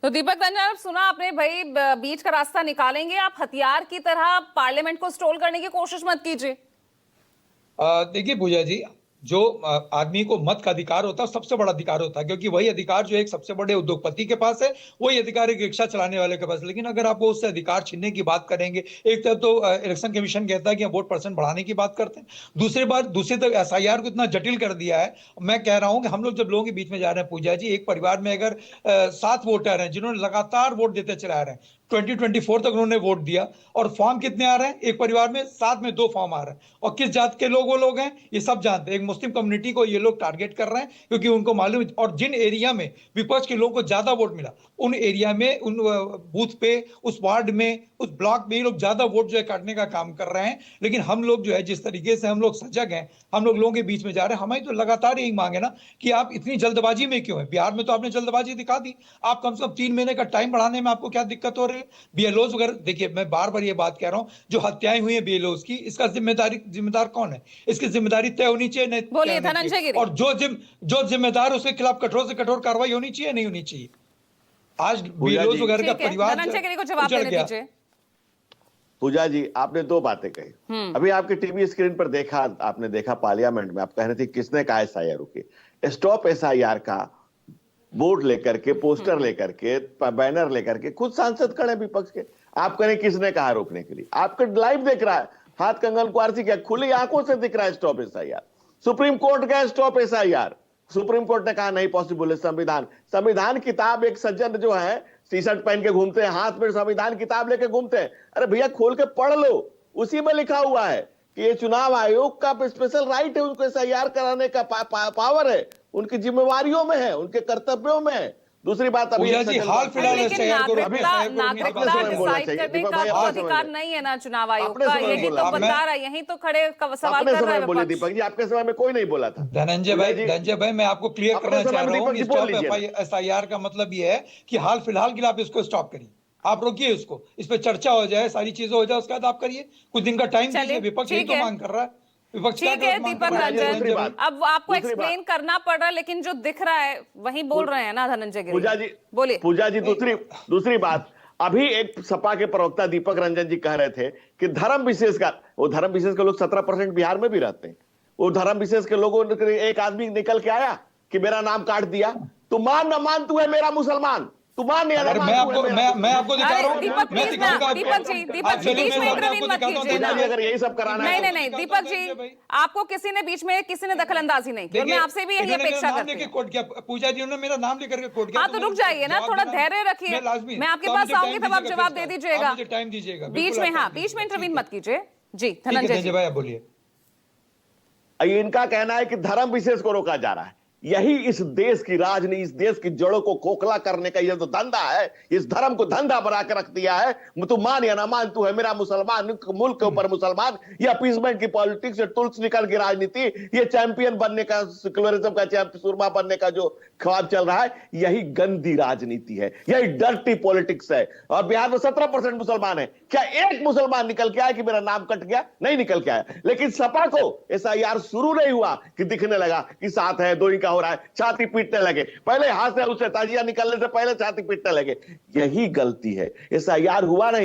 तो दीपक रंजन, आप सुना आपने भाई, बीच का रास्ता निकालेंगे। आप हथियार की तरह पार्लियामेंट को स्टॉल करने की कोशिश मत कीजिए। देखिए पूजा जी, जो आदमी को मत का अधिकार होता है सबसे बड़ा अधिकार होता है, क्योंकि वही अधिकार जो एक सबसे बड़े उद्योगपति के पास है, वही अधिकार एक रिक्शा चलाने वाले के पास। लेकिन अगर आप वो उससे अधिकार छीनने की बात करेंगे, एक तरफ तो इलेक्शन कमीशन कहता है कि हम वोट परसेंट बढ़ाने की बात करते हैं, दूसरी तरफ एसआईआर को इतना जटिल कर दिया है। मैं कह रहा हूं कि हम लोग जब लोगों के बीच में जा रहे हैं पूजा जी, एक परिवार में अगर 7 वोटर हैं जिन्होंने लगातार वोट देते चला रहे हैं, 2024 तक उन्होंने वोट दिया, और फॉर्म कितने आ रहे हैं एक परिवार में? 7 में 2 फॉर्म आ रहे हैं। और किस जात के लोग वो लोग हैं ये सब जानते हैं। एक मुस्लिम कम्युनिटी को ये लोग टारगेट कर रहे हैं, क्योंकि उनको मालूम है। और जिन एरिया में विपक्ष के लोगों को ज्यादा वोट मिला, उन एरिया में, उन बूथ पे, उस वार्ड में, उस ब्लॉक में ये लोग ज्यादा वोट जो है काटने का काम कर रहे हैं। लेकिन हम लोग जो है, जिस तरीके से हम लोग सजग हैं, हम लोग लोगों के बीच में जा रहे हैं, हमें तो लगातार यही मांगे ना कि आप इतनी जल्दबाजी में क्यों है? बिहार में तो आपने जल्दबाजी दिखा दी। आप कम से कम 3 महीने का टाइम बढ़ाने में आपको क्या दिक्कत हो रही है? बीएलओ वगैरह, देखिए मैं बार बार ये बात कह रहा हूं, जो हत्याएं हुई है बीएलओ की, इसका जिम्मेदार कौन है? इसकी जिम्मेदारी तय होनी चाहिए, नहीं तय बोलिए होनी धनंजय चाहिए। गिरी। और जो जिम्मेदार उसके खिलाफ कठोर से कठोर कार्रवाई होनी चाहिए, नहीं होनी चाहिए। आज पूजा बीएलओ जी, वगैरह का ठीक है, परिवार धनंजय गिरी को जवाब उजड़ देने गया। दीजिए। पूजा जी, आपने दो बातें कही। अभी आपके टीवी स्क्रीन पर देखा, आपने देखा पार्लियामेंट में, आप कह रहे थे किसने कहा एसआईआर रुके। स्टॉप एसआईआर का बोर्ड लेकर के, पोस्टर लेकर के, बैनर लेकर के खुद सांसद खड़े विपक्ष के। आप करें किसने कहा रोकने के लिए? आपका लाइव देख रहा है, हाथ कंगन को आरसी क्या खुली आंखों से दिख रहा है स्टॉप एसआईआर। सुप्रीम कोर्ट का स्टॉप एसआईआर, सुप्रीम कोर्ट ने कहा नहीं पॉसिबल है। संविधान किताब एक सज्जन जो है टी शर्ट पहन के घूमते हैं, हाथ में संविधान किताब लेके घूमते हैं। अरे भैया खोल के पढ़ लो, उसी में लिखा हुआ है कि ये चुनाव आयोग का स्पेशल राइट है, उनको एसआईआर कराने का पावर है, उनकी जिम्मेवारियों में है, उनके कर्तव्यों में है। दूसरी बात, अभी जी हाल फिलहाल नागरिकता डिसाइड करने का तो अधिकार नहीं है ना चुनाव आयोग का, यही तो बता रहा है, यही तो खड़े सवाल कर रहा है बोले दीपक जी, आपके समय में कोई नहीं बोला था। धनंजय भाई मैं आपको क्लियर करना चाह रहा हूँ, स्टॉप एसआईआर का मतलब ये है कि हाल फिलहाल के लिए आप इसको स्टॉप करिए, आप रोकिए उसको, इस पर चर्चा हो जाए, सारी चीजें हो जाए, उसके बाद आप करिए। कुछ दिन का टाइम दीजिए, विपक्ष यही तो मांग कर रहा है। ठीक है दीपक रंजन, अब आपको एक्सप्लेन करना पड़ रहा है, लेकिन जो दिख रहा है वही बोल रहे हैं ना धनंजय गिरी। पूजा जी बोलिए। पूजा जी, दूसरी बात, अभी एक सपा के प्रवक्ता दीपक रंजन जी कह रहे थे कि धर्म विशेष का, वो धर्म विशेष के लोग 17% बिहार में भी रहते हैं। वो धर्म विशेष के लोगों, एक आदमी निकल के आया कि मेरा नाम काट दिया, तू मान न मान, तू है मेरा मुसलमान, तू मान नहीं। मैं आपको दिखा रहा हूं, दीपक जी बीच में इंटरवीन मत कीजिए ना। अगर यही सब कराना है, नहीं दीपक जी, आपको किसी ने बीच में, किसी ने दखलंदाजी नहीं की, मैं आपसे भी यही अपेक्षा करती हूँ। पूजा जी उन्होंने मेरा नाम लेकर के कोड किया। हाँ तो रुक जाइए ना, थोड़ा धैर्य रखिए, मैं आपके पास आऊंगी तब आप जवाब दे दीजिएगा। टाइम दीजिएगा बीच में, हाँ बीच में इंटरवीन मत कीजिए। जी धनंजय जी भाई बोलिए। इनका कहना है कि धर्म विशेष को रोका जा रहा है। यही इस देश की राजनीति, इस देश की जड़ों को खोखला करने का यह जो धंधा है, इस धर्म को धंधा बना कर रख दिया है। तू मान या ना मान, तू है मेरा मुसलमान, मुल्क के ऊपर मुसलमान। ये अपीसमेंट की पॉलिटिक्स, टुल्स निकल की राजनीति, ये चैंपियन बनने का, सेक्युलरिज्म का सुरमा बनने का जो ख्वाब चल रहा है, यही गंदी राजनीति है, यही डर्टी पॉलिटिक्स है। और बिहार में 17% मुसलमान है। क्या एक मुसलमान निकल के आया कि मेरा नाम कट गया? नहीं निकल के आया। लेकिन सपा को एसआईआर शुरू नहीं हुआ कि दिखने लगा कि 7 है, 2 ही का हो रहा है, छाती पीटने लगे। पहले हाथ से उससे ताजिया निकलने से पहले छाती पीटने लगे। यही गलती है, एसआईआर हुआ नहीं।